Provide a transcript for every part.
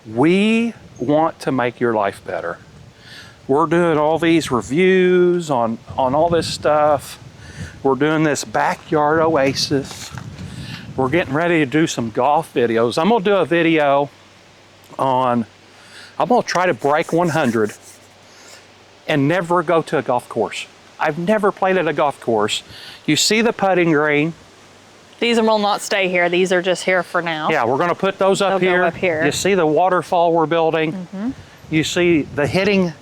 We want to make your life better. We're doing all these reviews on all this stuff. We're doing this backyard oasis. We're getting ready to do some golf videos. I'm gonna do a video on, I'm gonna try to break 100 and never go to a golf course. I've never played at a golf course. You see the putting green. These will not stay here. These are just here for now. Yeah, we're gonna put those up here. Go up here. You see the waterfall we're building. You see the hitting,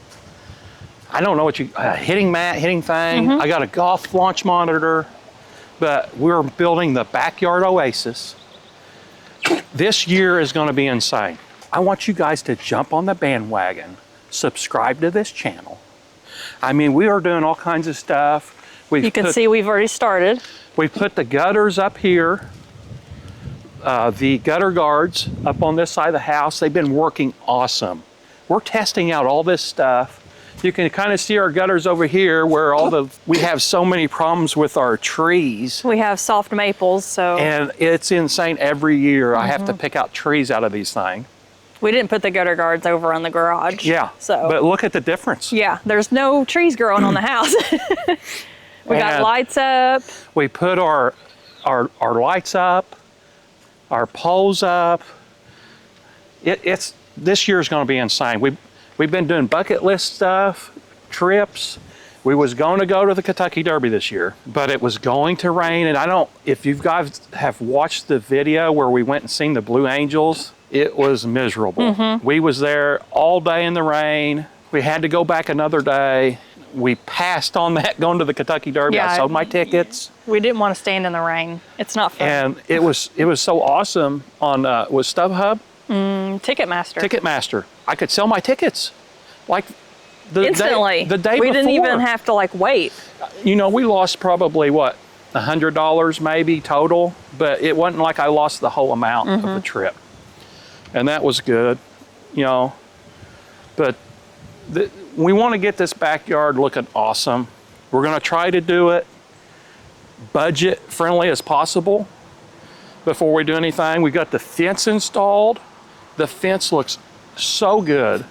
I don't know what you, hitting mat, hitting thing. I got a golf launch monitor, but we're building the backyard oasis. This year is gonna be insane. I want you guys to jump on the bandwagon, subscribe to this channel. I mean, we are doing all kinds of stuff. You can see we've already started. We put the gutters up here, the gutter guards up on this side of the house. They've been working awesome. We're testing out all this stuff. You can kind of see our gutters over here where we have so many problems with our trees. We have soft maples, so. And it's insane every year. I have to pick out trees out of these things. We didn't put the gutter guards over on the garage. Yeah, so. But look at the difference. Yeah, there's no trees growing on the house. We got lights up. We put our lights up, our poles up. This year's gonna be insane. We've been doing bucket list stuff, trips. We was going to go to the Kentucky Derby this year, but it was going to rain. And if you guys have watched the video where we went and seen the Blue Angels, it was miserable. We was there all day in the rain. We had to go back another day. We passed on that going to the Kentucky Derby. Yeah, I sold my tickets. We didn't want to stand in the rain. It's not fun. And it was so awesome on, was StubHub? Ticketmaster. Ticketmaster. I could sell my tickets like instantly. The day we before. didn't even have to like wait. You know, we lost probably what, $100 maybe total, but it wasn't like I lost the whole amount of the trip. And that was good, you know. But we want to get this backyard looking awesome. We're going to try to do it budget friendly as possible before we do anything. We got the fence installed. The fence looks so good.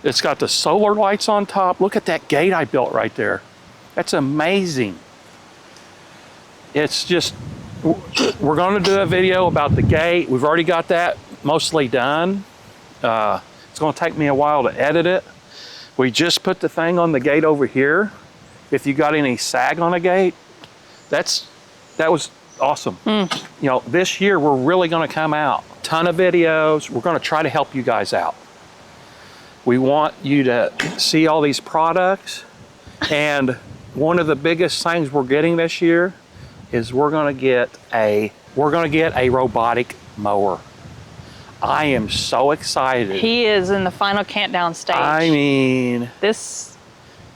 It's got the solar lights on top. Look at that gate I built right there. That's amazing. It's just, we're going to do a video about the gate. We've already got that mostly done. It's going to take me a while to edit it. We just put the thing on the gate over here. If you got any sag on a gate, that was awesome. You know, this year we're really going to come out. Ton of videos. We're going to try to help you guys out. We want you to see all these products. And one of the biggest things we're getting this year is we're going to get a robotic mower. I am so excited. He is in the final countdown stage. I mean, this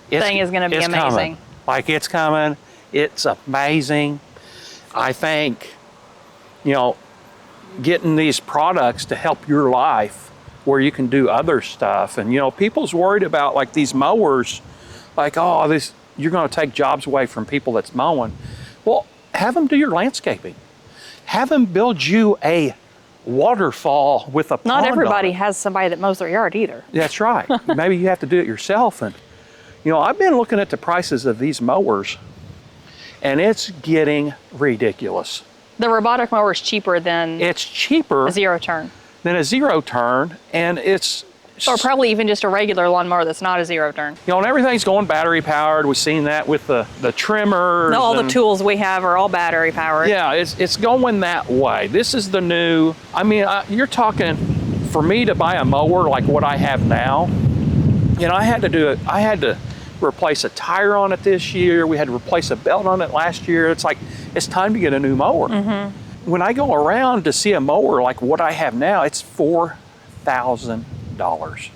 thing is going to be amazing. Coming. Like, it's coming. It's amazing. I think, you know, getting these products to help your life where you can do other stuff. And, you know, people's worried about like these mowers, like, oh, you're going to take jobs away from people that's mowing. Well, have them do your landscaping. Have them build you a waterfall with a pond. Not everybody has somebody that mows their yard either. That's right. Maybe you have to do it yourself. And, you know, I've been looking at the prices of these mowers, and it's getting ridiculous. The robotic mower is cheaper than a zero turn, and it's or probably even just a regular lawnmower that's not a zero turn. You know, and everything's going battery powered. We've seen that with the trimmers. No, all the tools we have are all battery powered. Yeah, it's going that way. This is the new. I mean, you're talking for me to buy a mower like what I have now. You know, I had to replace a tire on it this year. We had to replace a belt on it last year. It's like, it's time to get a new mower. When I go around to see a mower like what I have now, it's $4,000.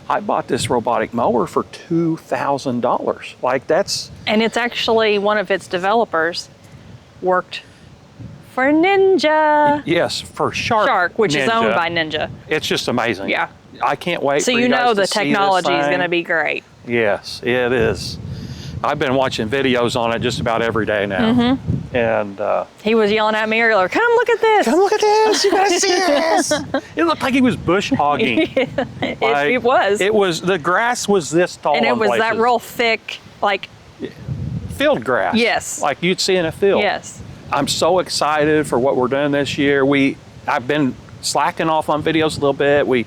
I bought this robotic mower for $2,000. Like, that's... And it's actually one of its developers worked for Ninja. Yes, for Shark, which Ninja. is owned by Ninja. It's just amazing. Yeah. I can't wait so for you you guys know to the see technology this is thing. going to be great. Yes, it is. I've been watching videos on it just about every day now. And he was yelling at me earlier, come look at this. come look at this, you gotta see this. It looked like he was bush hogging. It was. It was, the grass was this tall. And it in was that places. real thick, like, Field grass. Yes. Like you'd see in a field. yes. I'm so excited for what we're doing this year. I've been slacking off on videos a little bit.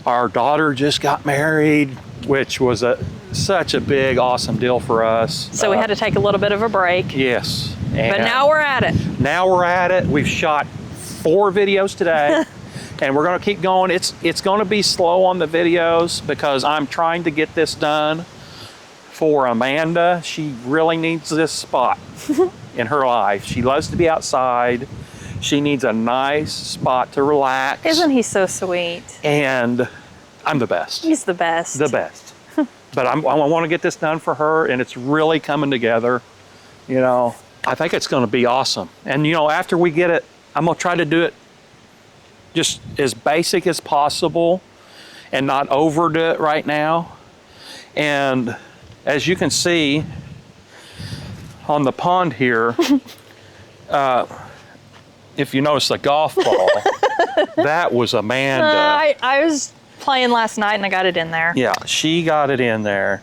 Our daughter just got married, which was such a big, awesome deal for us. So we had to take a little bit of a break. Yes. But And now we're at it. now we're at it. We've shot 4 videos today, and we're going to keep going. It's going to be slow on the videos because I'm trying to get this done for Amanda. She really needs this spot in her life. She loves to be outside. She needs a nice spot to relax. Isn't he so sweet? And I'm the best. He's the best. The best. But I want to get this done for her, and it's really coming together. You know, I think it's going to be awesome. And you know, after we get it, I'm going to try to do it just as basic as possible and not overdo it right now. And as you can see on the pond here, if you notice the golf ball, that was Amanda. I was playing last night and I got it in there. Yeah, she got it in there.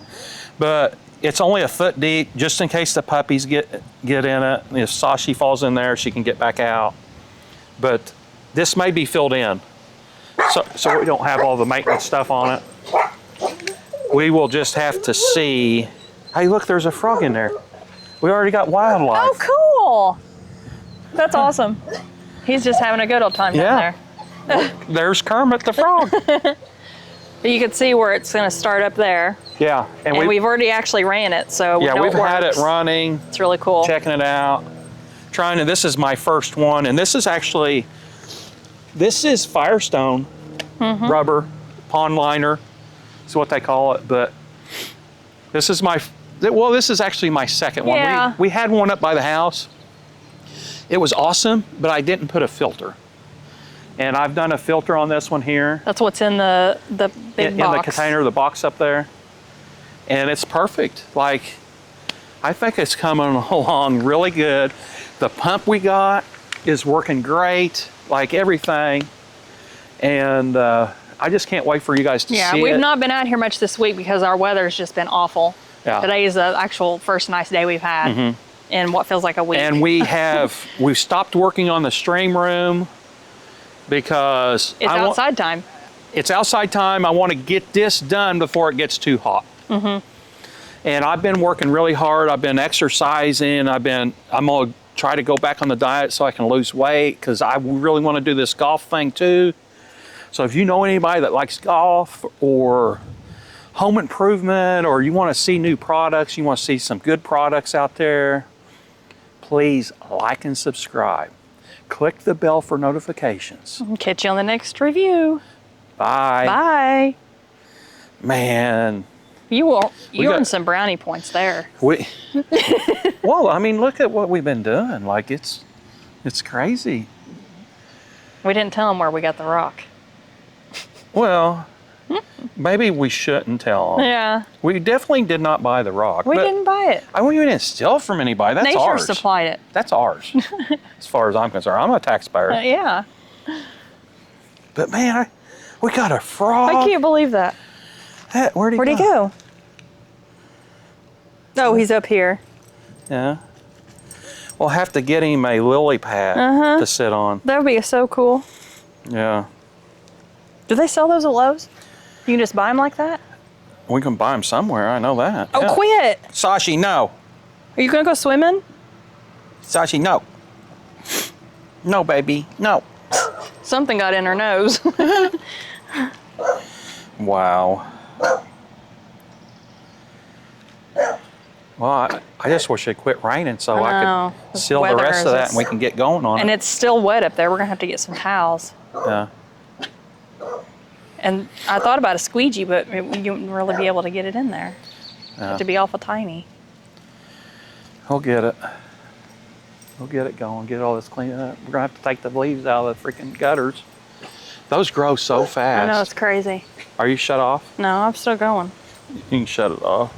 But it's only a foot deep, just in case the puppies get in it. If Sashi falls in there, she can get back out. But this may be filled in, so we don't have all the maintenance stuff on it. We will just have to see. Hey, look, there's a frog in there. We already got wildlife. Oh, cool. That's awesome. He's just having a good old time down there. There's Kermit the Frog. But you can see where it's going to start up there. Yeah, And we've already actually ran it, so we know we've it had it works. running, It's really cool. checking it out, trying to. This is my first one, and this is Firestone rubber pond liner. Is what they call it, but this is this is actually my second one. Yeah. We had one up by the house. It was awesome, but I didn't put a filter. And I've done a filter on this one here. That's what's in the big box. In the container, the box up there. And it's perfect. Like, I think it's coming along really good. The pump we got is working great, like everything. And I just can't wait for you guys to see it. Yeah, we've not been out here much this week because our weather's just been awful. Yeah. Today is the actual first nice day we've had in what feels like a week. And we've stopped working on the stream room because it's outside time. It's outside time. I want to get this done before it gets too hot. And I've been working really hard. I've been exercising. I'm gonna try to go back on the diet so I can lose weight because I really want to do this golf thing too. So if you know anybody that likes golf or home improvement, or you want to see new products, you want to see some good products out there, please like and subscribe. Click the bell for notifications. Catch you on the next review. Bye. Bye. Man. You got- earned some brownie points there. Well, I mean, look at what we've been doing. Like, it's crazy. We didn't tell them where we got the rock. Well, maybe we shouldn't tell them. Yeah. We definitely did not buy the rock. We but didn't buy it. We didn't steal from anybody. That's Nature ours. supplied it. That's ours, as far as I'm concerned. I'm a taxpayer. Yeah. But man, we got a frog. I can't believe that. Where'd Where'd he go? Oh, he's up here. Yeah. We'll have to get him a lily pad to sit on. That would be so cool. Yeah. Do they sell those at Lowe's? You can just buy them like that? We can buy him somewhere. I know that. Oh, Yeah. quit. Sashi, no. Are you going to go swimming? Sashi, no. No, baby, no. Something got in her nose. Wow. Well, I just wish it quit raining so I know. could seal the Weather rest of is that just- and we can get going on And it. it's still wet up there. We're going to have to get some towels. Yeah. And I thought about a squeegee, but you wouldn't really be able to get it in there. Yeah. To be awful tiny. We'll get it. We'll get it going, get all this cleaned up. We're gonna have to take the leaves out of the freaking gutters. Those grow so fast. I know, it's crazy. Are you shut off? No, I'm still going. You can shut it off.